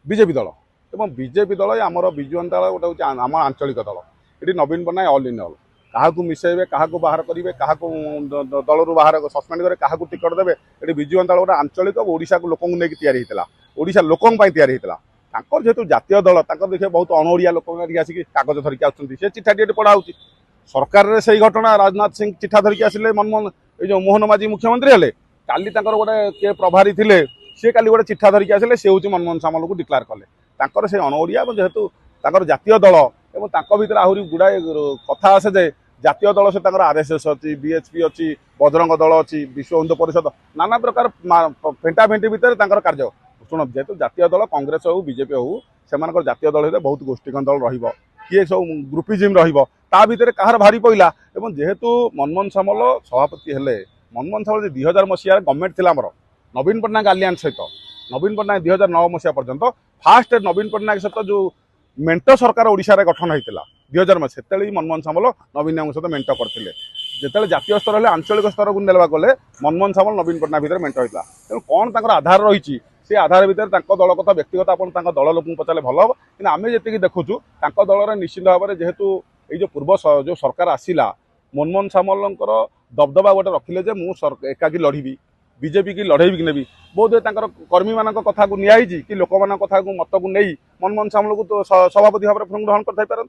BJP दल एवं BJP दल आमर विजु जनता दल गोटे हूँ आम आंचलिक दल ये नवीन पट्टनायक ऑल इन ऑल क्या मिसेबे क्या बाहर करेंगे क्या दल रू बाहर सस्पेंड करेंगे क्या टिकट देवे ये विजु जनता दल गोटे आंचलिक ओडिशा को लोक नहीं ओडिशा लोकों तैयारी जेहेतु जातीय दल देखिए बहुत अणओिया लोक आसिक कागज धरिक आसे चिठाटी पढ़ा सरकार से घटना राजनाथ सिंह चिठा धरिक आसिले मनमोहन ये मोहन माझी मुख्यमंत्री हेले काली गोटे किए प्रभारी थे सी काली गोटे चिठा धरिक आसिले से हूँ मनमोहन सामल को डिक्लेयर कले से अणओिया जेहेतु जातीय दल और भर आहरी गुड़ाए कथा आसे जे जातीय दल से आरएसएस अच्छी बीएचपी अच्छी बजरंग दल अच्छी विश्व हिंदू परिषद नाना प्रकार फेंटा फेंटी भितर कार्य शुण जेहेतु जातीय दल कांग्रेस हो बीजेपी हो से जातीय दल बहुत गोष्ठीगत दल किए सब ग्रुपिजिम भितर कहार भारी पड़ा और जेहेतु मनमोहन सामल सभापति हेले मनमोहन सामल 2000 मसीह गवर्नमेंट थी आमर नवीन पट्टनायक आलियान्स सहित नवीन पट्टनायक 2009 मसीहा पर्यंत फास्ट नवीन पट्टनायक सहित जो मेंट सरकार ओडिशा रे गठन होता 2000 मसीह से मनमोहन सामल नवीन सहित मेंट करते जिते जातीय स्तर है आंचलिक स्तर को नेला गले मनमोहन सामल नवीन पट्टनायक भितर मेंट होता तेणु कौन तर आधार रही से आधार भितर दल कथा व्यक्तिगत आप दल लोक पचारे भल हम कि आम जी देखुचु दल निश्चित भाव में जेहेतु ये पूर्व जो सरकार आसला मनमोहन सामल दबदबा गोटे रखिले मुझे एकाकी लड़बी बीजेपी की लड़ेबी कि नेबी बोधे कर्मी मान कथा को नियाई कि लोक मान कथा को मत को नहीं मनमोहन सामल को तो सभापति भाव में ग्रहण कर